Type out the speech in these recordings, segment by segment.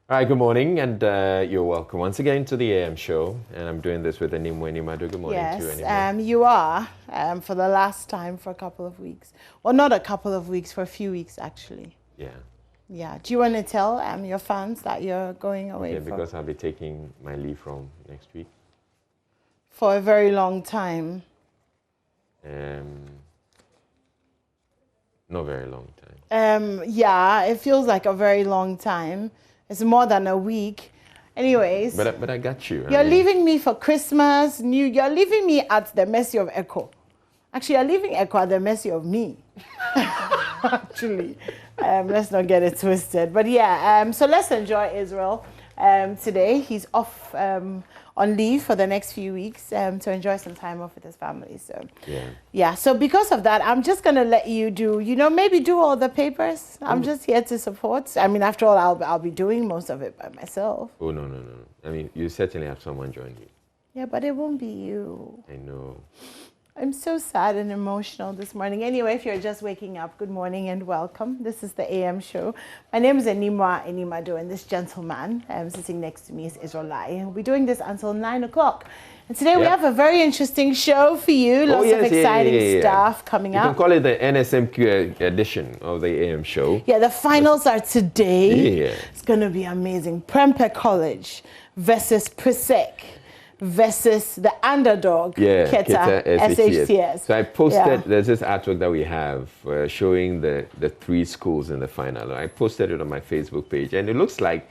All right, good morning, and you're welcome once again to the AM show. And I'm doing this with Enimo Enimado. Good morning to you, Enimo. You are for the last time for a couple of weeks. Well, not a couple of weeks, for a few weeks, actually. Yeah. Yeah. Do you want to tell your fans that you're going away Yeah, because I'll be taking my leave from next week. For a very long time. Not very long time. Yeah, it feels like a very long time. It's more than a week. Anyways. But I got you. You're leaving me for Christmas. You're leaving me at the mercy of Echo. Actually, you're leaving Echo at the mercy of me. Actually, let's not get it twisted. But yeah, so let's enjoy Israel today. He's off on leave for the next few weeks to enjoy some time off with his family. So yeah. So because of that, I'm just gonna let you do, maybe do all the papers. I'm just here to support. I mean, after all, I'll be doing most of it by myself. Oh no. I mean, you certainly have someone join you. Yeah, but it won't be you. I know. I'm so sad and emotional this morning. Anyway, if you're just waking up, good morning and welcome. This is the AM show. My name is Enimo Enimado, and this gentleman sitting next to me is Israelai. We'll be doing this until 9 o'clock. And today we have a very interesting show for you. Lots of exciting stuff coming up. You can call it the NSMQ edition of the AM show. Yeah, the finals are today. Yeah. It's going to be amazing. Prempeh College versus Presec versus the underdog, Keta SHTS. So I posted, there's this artwork that we have showing the three schools in the final. I posted it on my Facebook page, and it looks like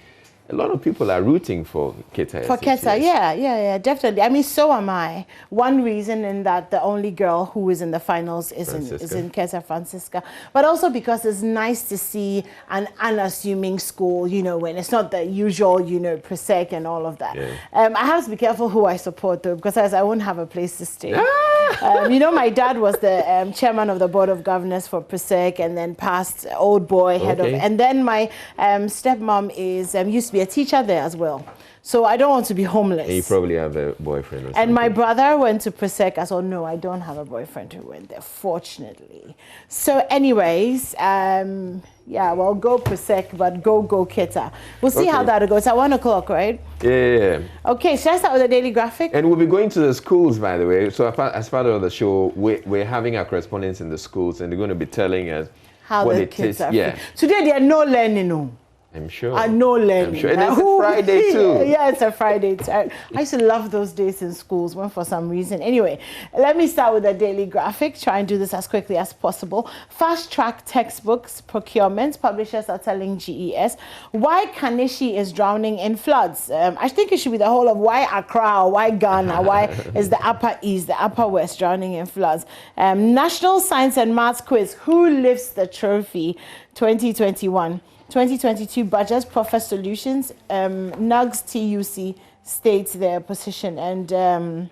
a lot of people are rooting for Keta. For Keta, yeah, definitely. I mean, so am I. One reason in that the only girl who is in the finals is in Keta, Francisca. But also because it's nice to see an unassuming school, when it's not the usual, Presec and all of that. Yeah. I have to be careful who I support, though, because I won't have a place to stay. My dad was the chairman of the board of governors for Presec, and then passed old boy head of. And then my stepmom is used to be a teacher there as well. So I don't want to be homeless. And you probably have a boyfriend or something. And my brother went to Presec. I said, no, I don't have a boyfriend who went there, fortunately. So anyways, well, go Presec, but go Keta. We'll see how that goes. It's at 1 o'clock, right? Yeah. Okay, should I start with the daily graphic? And we'll be going to the schools, by the way. So as part of the show, we're having our correspondents in the schools, and they're going to be telling us how what the kids are. Yeah. Today, they are no learning, no. I'm sure. No learning. I'm sure. And it's a Friday too. Yeah, it's a Friday too. I used to love those days in schools, for some reason. Anyway, let me start with the daily graphic. Try and do this as quickly as possible. Fast track textbooks procurement. Publishers are telling GES why Kanishi is drowning in floods. I think it should be the whole of why Accra, or why Ghana, why is the Upper East, the Upper West drowning in floods. National Science and Maths quiz. Who lifts the trophy? 2021. 2022 budget, Profit Solutions, NUGS TUC states their position. And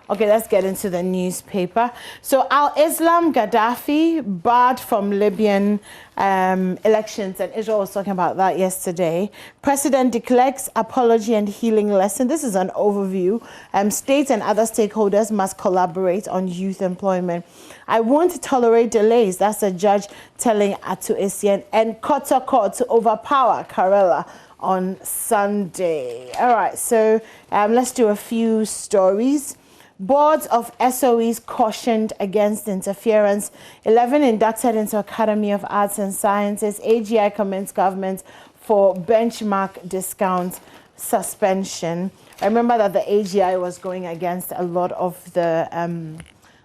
okay, let's get into the newspaper. So Al-Islam Gaddafi barred from Libyan elections, and Israel was talking about that yesterday. President declares apology and healing lesson. This is an overview. States and other stakeholders must collaborate on youth employment. I won't tolerate delays. That's a judge telling Atu Essien. And Kota Court to overpower Karela on Sunday. All right, so let's do a few stories. Boards of SOEs cautioned against interference. 11 inducted into Academy of Arts and Sciences. AGI commends government for benchmark discount suspension. I remember that the AGI was going against a lot of the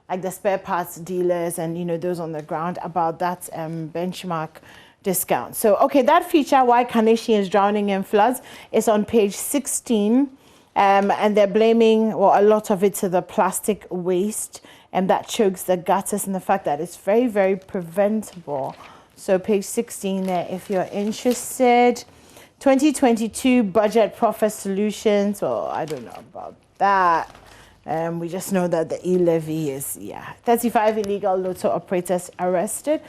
like the spare parts dealers and those on the ground about that benchmark discount. So okay, that feature, why Kanishi is drowning in floods, is on page 16. And they're blaming, a lot of it to the plastic waste and that chokes the gutters, and the fact that it's very, very preventable. So page 16 there, if you're interested. 2022 budget Profit Solutions. Well, I don't know about that. We just know that the e-levy is, 35 illegal lotto operators arrested.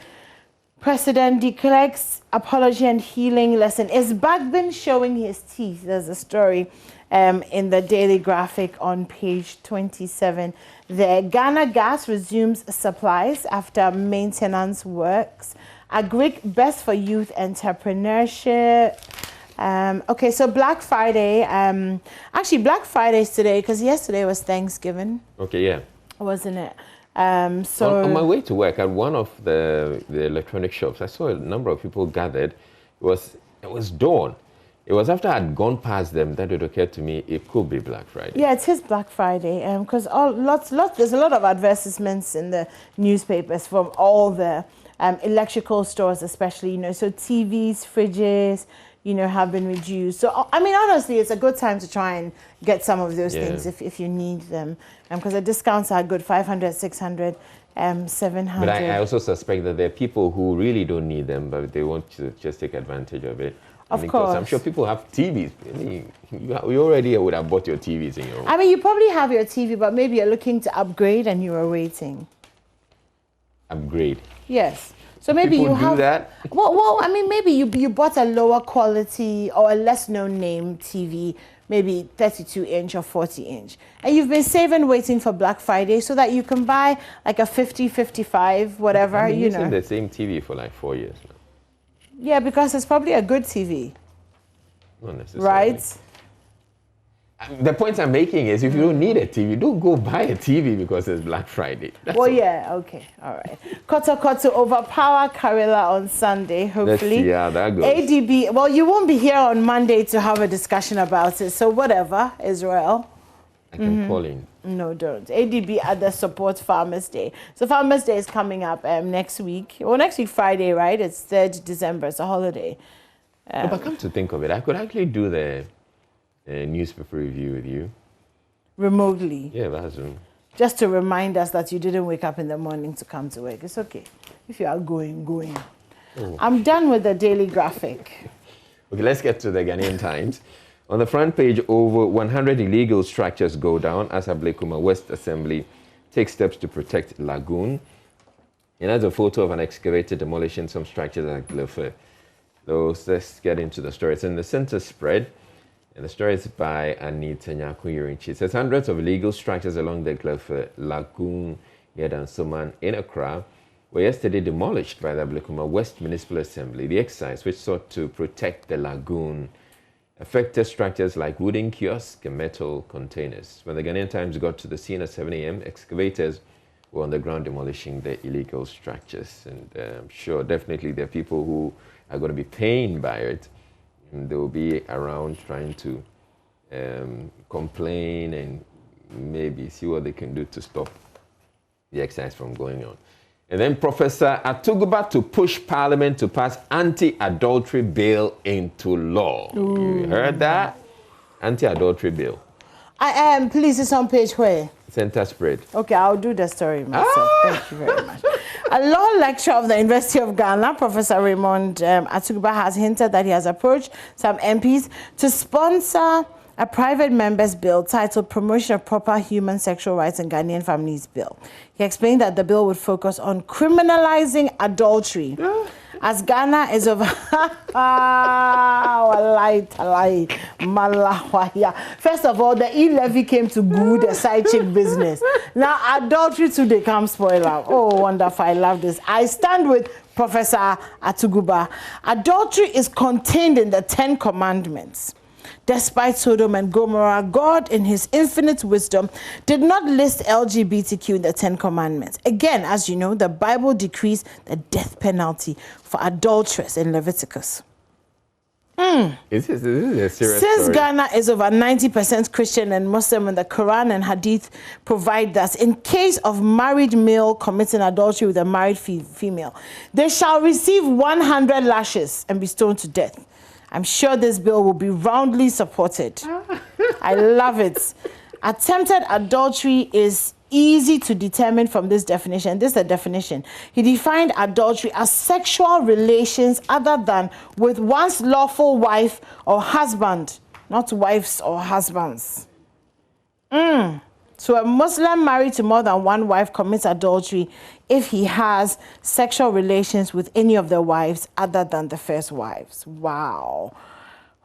President declares apology and healing lesson. Is Bagbin showing his teeth? There's a story in the Daily Graphic on page 27. The Ghana Gas resumes supplies after maintenance works. Agric best for youth entrepreneurship. Okay, so Black Friday. Actually, Black Friday's today because yesterday was Thanksgiving. Okay, yeah. Wasn't it? On my way to work at one of the electronic shops, I saw a number of people gathered. It was dawn. It was after I'd gone past them that it occurred to me it could be Black Friday. Yeah, it is Black Friday because there's a lot of advertisements in the newspapers from all the electrical stores, especially, so TVs, fridges, have been reduced. So, I mean, honestly, it's a good time to try and get some of those things if you need them. Because the discounts are good, 500, 600, 700. But I also suspect that there are people who really don't need them, but they want to just take advantage of it. Of course. I'm sure people have TVs. I mean, you already would have bought your TVs in your home. I mean, you probably have your TV, but maybe you're looking to upgrade and you are waiting. Upgrade? Yes. So maybe people you have do that. Well, I mean, maybe you bought a lower quality or a less known name TV, maybe 32-inch or 40-inch, and you've been saving waiting for Black Friday so that you can buy like a 50, 55, whatever. I've been using the same TV for like 4 years now. Yeah, because it's probably a good TV. Not necessarily. Right? The point I'm making is if you don't need a TV, don't go buy a TV because it's Black Friday. That's well, all. yeah, okay, all right. Koto overpower Karela on Sunday, hopefully. Let's see how that goes. ADB, well, you won't be here on Monday to have a discussion about it, so whatever, Israel. I can call in. No, don't. ADB at the Support Farmers Day. So Farmers Day is coming up next week. Well, next week, Friday, right? It's 3rd December. It's a holiday. But come to think of it, I could actually do the newspaper review with you. Remotely. Yeah, that's true. Just to remind us that you didn't wake up in the morning to come to work. It's okay. If you are going. Oh. I'm done with the daily graphic. Okay, let's get to the Ghanaian Times. On the front page, over 100 illegal structures go down as Ablekuma West Assembly takes steps to protect lagoon. And that's a photo of an excavator demolishing some structures at Glefe. Let's get into the story. It's in the center spread, and the story is by Anita Nyakuyirinchi. It says hundreds of illegal structures along the Glefe lagoon near Dansoman in Accra were yesterday demolished by the Ablekuma West Municipal Assembly. The exercise, which sought to protect the lagoon, affected structures like wooden kiosks and metal containers. When the Ghanaian Times got to the scene at 7 a.m., excavators were on the ground demolishing the illegal structures. And I'm sure definitely there are people who are going to be pained by it. And they will be around trying to complain and maybe see what they can do to stop the exercise from going on. And then Professor Atuguba to push Parliament to pass anti-adultery bill into law. Ooh. You heard that? Anti-adultery bill. I am. Please, it's on page where? Center spread. Okay, I'll do the story myself. Thank you very much. A law lecturer of the University of Ghana, Professor Raymond Atuguba, has hinted that he has approached some MPs to sponsor a private member's bill titled Promotion of Proper Human Sexual Rights in Ghanaian Families Bill. He explained that the bill would focus on criminalizing adultery. As Ghana is of first of all, the e-levy came to good the side chick business. Now adultery too, they come spoil out. Oh, wonderful. I love this. I stand with Professor Atuguba. Adultery is contained in the 10 Commandments. Despite Sodom and Gomorrah, God, in his infinite wisdom, did not list LGBTQ in the 10 Commandments. Again, as you know, the Bible decrees the death penalty for adulterers in Leviticus. This is a serious Since story. Ghana is over 90% Christian and Muslim, and the Quran and Hadith provide that in case of married male committing adultery with a married female, they shall receive 100 lashes and be stoned to death. I'm sure this bill will be roundly supported. I love it. Attempted adultery is easy to determine from this definition. This is the definition. He defined adultery as sexual relations other than with one's lawful wife or husband, not wives or husbands. So a Muslim married to more than one wife commits adultery if he has sexual relations with any of their wives other than the first wives. Wow.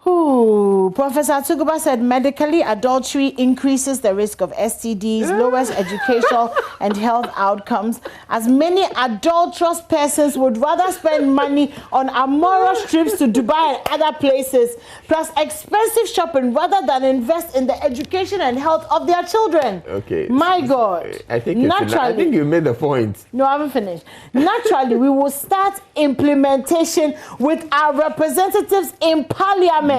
Ooh, Professor Tuguba said medically, adultery increases the risk of STDs, lowers educational and health outcomes, as many adulterous persons would rather spend money on amorous trips to Dubai and other places, plus expensive shopping, rather than invest in the education and health of their children. Okay. My God. I think you made the point. No, I haven't finished. Naturally, we will start implementation with our representatives in Parliament.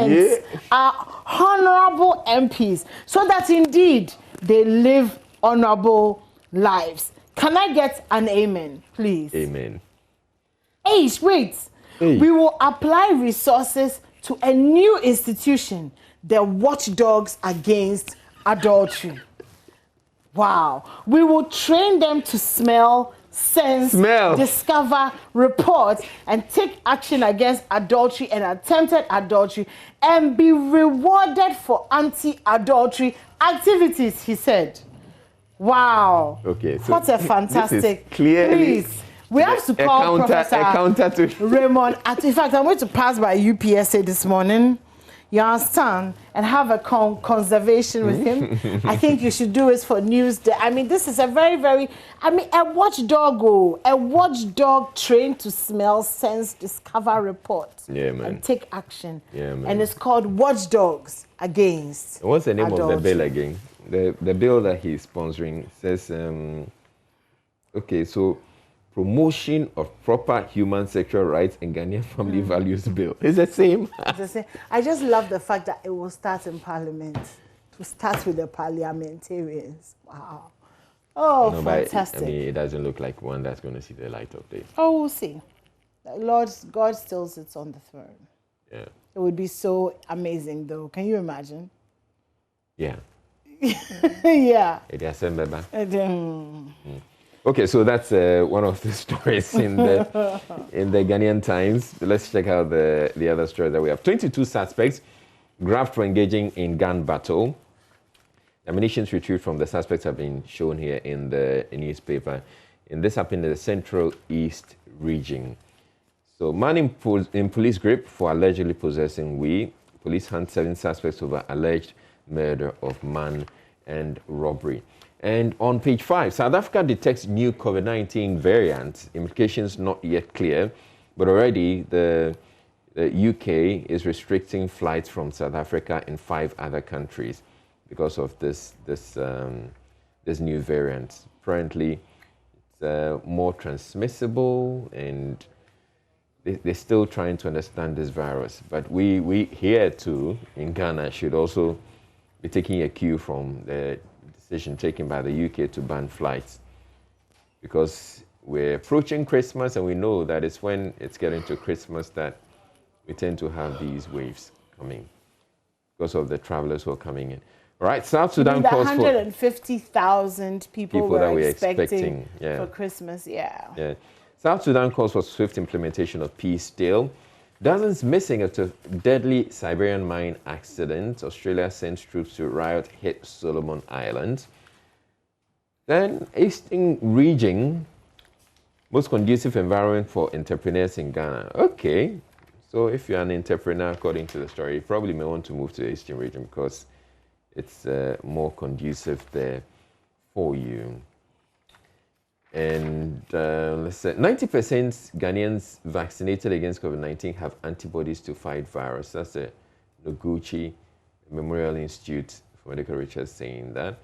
Are honorable MPs, so that indeed they live honorable lives. Can I get an amen, please? Amen. Wait. We will apply resources to a new institution, the Watchdogs Against Adultery. Wow. We will train them to smell, sense, discover, report, and take action against adultery and attempted adultery, and be rewarded for anti-adultery activities, he said. Wow. Okay. So what a fantastic. This is clearly please, we have to call Professor Raymond. In fact, I'm going to pass by UPSA this morning. You understand? And have a conversation with him. I think you should do it for News Day. I mean, this is a a watchdog trained to smell, sense, discover, report, and take action. Yeah, man. And it's called Watchdogs Against What's the name Adultery. of the bill again? The bill that he's sponsoring says, okay, so promotion of proper human sexual rights and Ghanaian family values bill. It's the same. It's the same. I just love the fact that it will start in Parliament. To start with the parliamentarians. Wow. Oh, no, fantastic. But, I mean, it doesn't look like one that's going to see the light of day. Oh, we'll see. God still sits on the throne. Yeah. It would be so amazing, though. Can you imagine? Yeah. Yeah. Okay, so that's one of the stories in the Ghanaian Times. Let's check out the other story that we have. 22 suspects grabbed for engaging in gun battle. Ammunitions retrieved from the suspects have been shown here in the newspaper. And this happened in the Central East region. So, man in police grip for allegedly possessing weed. Police hunt 7 suspects over alleged murder of man and robbery. And on page 5, South Africa detects new COVID-19 variant. Implications not yet clear, but already the UK is restricting flights from South Africa and 5 other countries because of this new variant. Apparently, it's more transmissible, and they're still trying to understand this virus. But we here too in Ghana should also be taking a cue from the decision taken by the UK to ban flights, because we're approaching Christmas, and we know that it's when it's getting to Christmas that we tend to have these waves coming because of the travelers who are coming in. All right, South Sudan calls for 150,000 people that we're we're expecting for Christmas. Yeah. South Sudan calls for swift implementation of peace deal. Dozens missing after deadly Siberian mine accident. Australia sends troops to riot-hit Solomon Islands. Then, Eastern region, most conducive environment for entrepreneurs in Ghana. Okay, so if you're an entrepreneur, according to the story, you probably may want to move to the Eastern region because it's more conducive there for you. And let's say 90% Ghanaians vaccinated against COVID-19 have antibodies to fight virus. That's the Noguchi Memorial Institute for Medical Research saying that.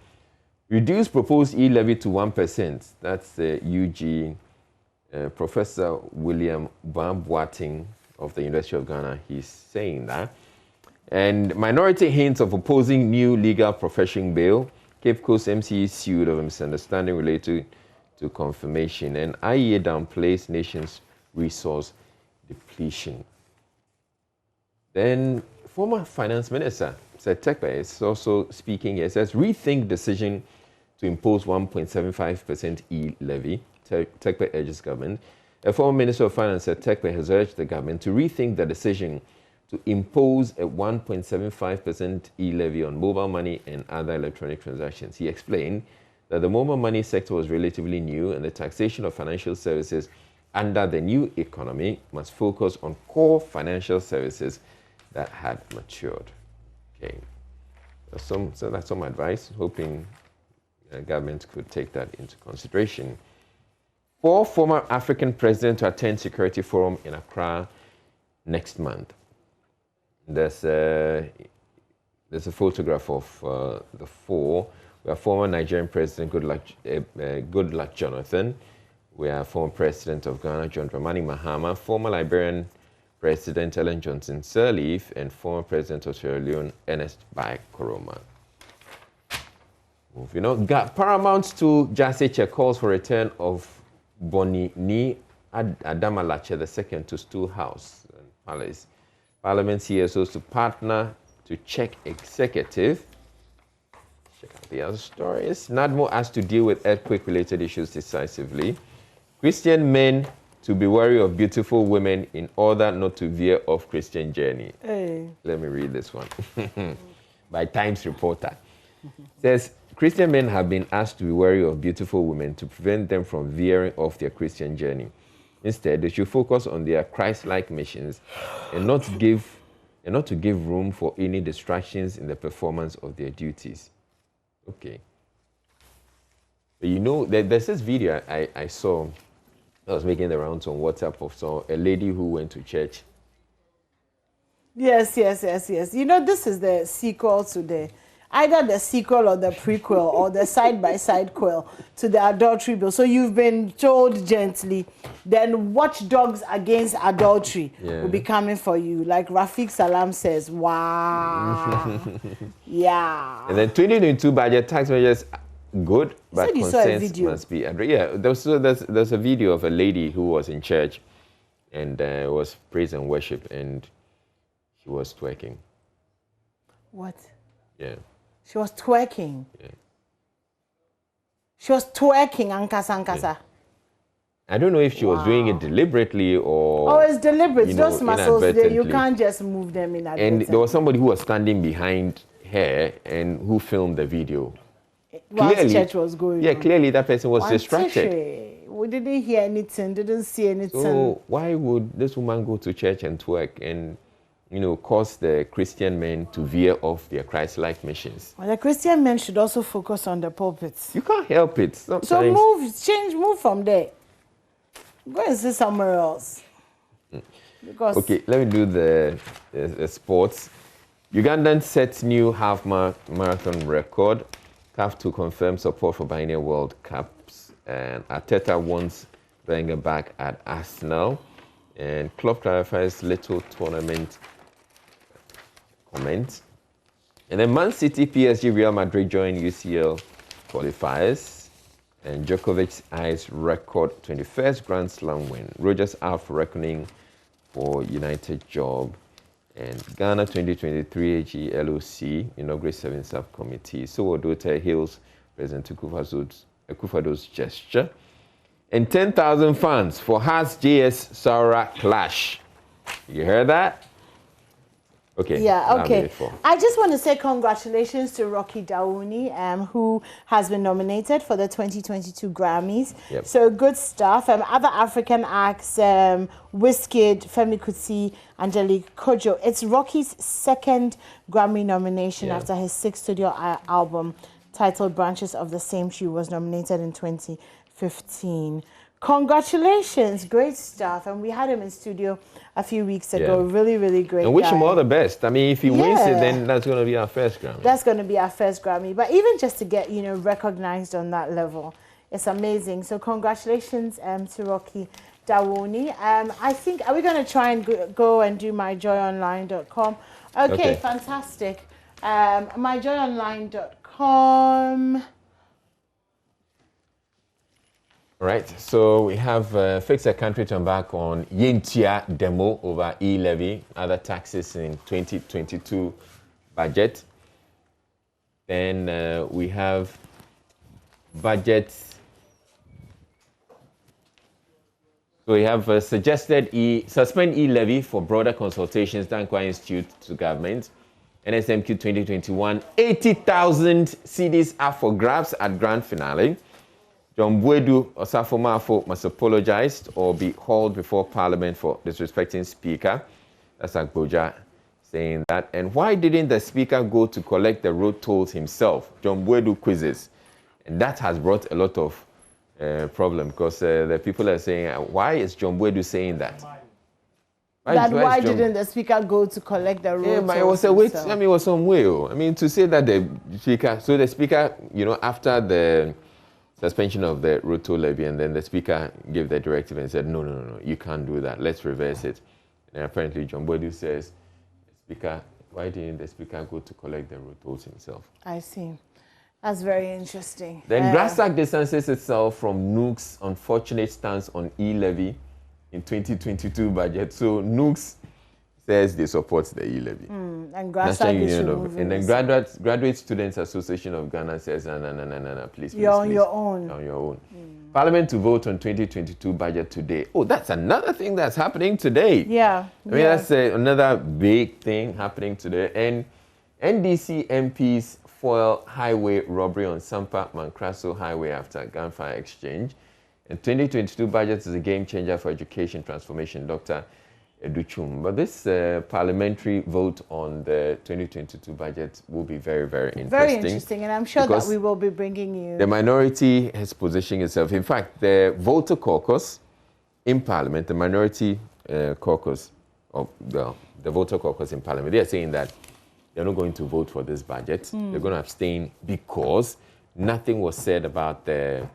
Reduce proposed e-levy to 1%. That's the UG Professor William Boating of the University of Ghana. He's saying that. And minority hints of opposing new legal profession bill. Cape Coast MCE sued of a misunderstanding related to confirmation, and IEA downplays nation's resource depletion. Then former Finance Minister Sir Tekpe is also speaking. He says, rethink decision to impose 1.75% e-levy. Tekpe urges government. A former Minister of Finance, Sir Tekpe, has urged the government to rethink the decision to impose a 1.75% e-levy on mobile money and other electronic transactions. He explained that the mobile money sector was relatively new, and the taxation of financial services under the new economy must focus on core financial services that had matured. Okay, so that's some advice, hoping government could take that into consideration. 4 former African presidents to attend Security Forum in Accra next month. There's a photograph of the 4. We have former Nigerian President Goodluck Jonathan. We have former President of Ghana, John Dramani Mahama, former Liberian President Ellen Johnson Sirleaf, and former President of Sierra Leone, Ernest Bai Koroma. Moving on, Paramount to Jaseche calls for return of Boni Ni Adamalache II to Stool House and Palace. Parliament CSOs to partner to check executive. Check out the other stories. NADMO asked to deal with earthquake-related issues decisively. Christian men to be wary of beautiful women in order not to veer off Christian journey. Hey. Let me read this one. By Times reporter. Says, Christian men have been asked to be wary of beautiful women to prevent them from veering off their Christian journey. Instead, they should focus on their Christ-like missions and not to give room for any distractions in the performance of their duties. Okay. But you know, there's this video I saw. I was making the rounds on WhatsApp of a lady who went to church. Yes. You know, this is the sequel to either the sequel or the prequel or the side-by-side quel to the adultery bill. So you've been told gently, then watchdogs against adultery will be coming for you. Like Rafiq Salam says, wow. Yeah. And then 2022 budget tax measures, good, but concerns must be addressed. Yeah, there's a video of a lady who was in church and was praise and worship, and she was twerking. What? Yeah. She was twerking. Yeah. She was twerking, ankasa. Yeah. I don't know if she was doing it deliberately or... Oh, it's deliberate. Those muscles, you can't just move them inadvertently. And there was somebody who was standing behind her and who filmed the video. While church was going on. Yeah, clearly that person was distracted. We didn't hear anything, didn't see anything. So why would this woman go to church and twerk and, cause the Christian men to veer off their Christ-like missions? Well, the Christian men should also focus on the pulpits. You can't help it. Sometimes. So move from there. Go and see somewhere else. Because okay, let me do the sports. Ugandan sets new half marathon record. CAF to confirm support for Biennial World Cups. And Arteta wants Wenger back at Arsenal. And Klopp clarifies little tournament comment. And then Man City, PSG, Real Madrid join UCL qualifiers. And Djokovic eyes record 21st Grand Slam win. Rogers out for reckoning for United job. And Ghana 2023 AG LOC inaugurates 7 subcommittees. So Odota hails President Akufo-Addo's gesture. And 10,000 fans for Haas JS Saura clash. You heard that? Okay. Yeah, okay. I just want to say congratulations to Rocky Dauni, who has been nominated for the 2022 Grammys. Yep. So good stuff. Other African acts, Wizkid, Femi Kuti, Angelique Kidjo. It's Rocky's 2nd Grammy nomination after his 6th studio album titled Branches of the Same Tree was nominated in 2015. Congratulations, great stuff. And we had him in studio a few weeks ago. Really, really great. And wish him all the best. I mean, if he wins it, then that's going to be our first Grammy. That's going to be our first Grammy. But even just to get, recognized on that level, it's amazing. So congratulations to Rocky Dawoni. I think, are we going to try and go and do MyJoyOnline.com? Okay, fantastic. MyJoyOnline.com. Right, so we have fixed a country to embark on Yentia demo over e-levy, other taxes in 2022 budget. Then we have budget. So we have suggested suspend e-levy for broader consultations, Dankwa Institute to government. NSMQ 2021, 80,000 CDs up for grabs at grand finale. John Bwedu Osafo must apologize or be hauled before Parliament for disrespecting Speaker. That's Agboja saying that. And why didn't the speaker go to collect the road tolls himself? John Boadu quizzes. And that has brought a lot of problem, because the people are saying, why is John Boadu saying that? Why didn't the speaker go to collect the road tolls? It was a wait. I mean, it was some way. I mean, to say that the speaker, so the speaker, after the suspension of the road toll levy, and then the speaker gave the directive and said, no, you can't do that. Let's reverse it. And apparently, John Boadu says, speaker, why didn't the speaker go to collect the road tolls himself? I see. That's very interesting. Then Grassack distances itself from NUK's unfortunate stance on e-levy in 2022 budget. So NUK's says they support the e-levy. And Grassack is removing. And then Graduate Students Association of Ghana says, no, please. You're on your own. On your own. Parliament to vote on 2022 budget today. Oh, that's another thing that's happening today. Yeah. I mean, that's another big thing happening today. And NDC MPs foil highway robbery on Sampa Mankraso Highway after gunfire exchange. And 2022 budget is a game changer for education transformation, Dr. Educhum. But this parliamentary vote on the 2022 budget will be very, very interesting. Very interesting, and I'm sure that we will be bringing you... The minority has positioned itself. In fact, the voter caucus in Parliament, the minority caucus, or the voter caucus in Parliament, they are saying that they're not going to vote for this budget. They're going to abstain because nothing was said about the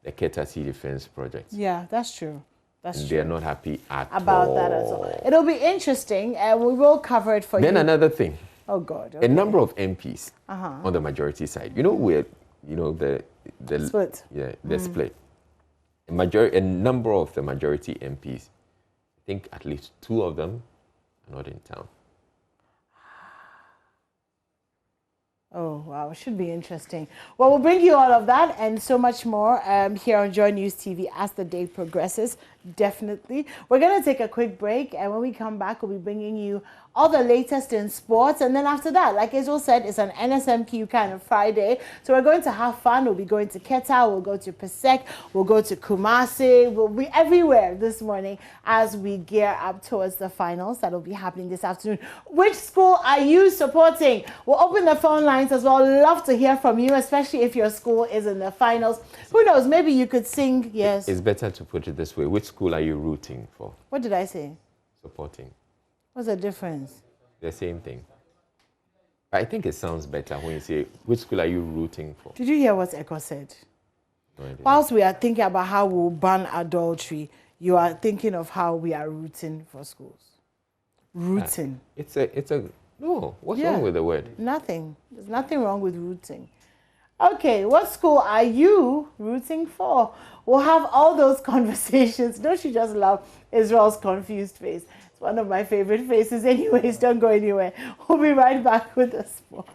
Keta Sea Defense project. Yeah, that's true. That's true. They're not happy about that at all. It'll be interesting, and we will cover it for you. Then another thing. Oh God. Okay. A number of MPs on the majority side. The split. Yeah, the split. A number of the majority MPs, I think at least 2 of them are not in town. Oh, wow. It should be interesting. Well, we'll bring you all of that and so much more here on JoyNews TV as the day progresses. Definitely. We're going to take a quick break, and when we come back, we'll be bringing you all the latest in sports. And then after that, like Israel said, it's an NSMQ kind of Friday. So we're going to have fun. We'll be going to Keta, we'll go to Pesek, we'll go to Kumasi. We'll be everywhere this morning as we gear up towards the finals that will be happening this afternoon. Which school are you supporting? We'll open the phone lines as well. Love to hear from you, especially if your school is in the finals. Who knows? Maybe you could sing. Yes. It's better to put it this way. Which school are you rooting for? What did I say? Supporting. What's the difference? The same thing. I think it sounds better when you say, which school are you rooting for? Did you hear what Echo said? No idea. Whilst we are thinking about how we'll ban adultery, you are thinking of how we are rooting for schools. Rooting. No, what's wrong with the word? Nothing. There's nothing wrong with rooting. Okay, what school are you rooting for? We'll have all those conversations. Don't you just love Israel's confused face? It's one of my favorite faces anyways. Don't go anywhere. We'll be right back with the sport.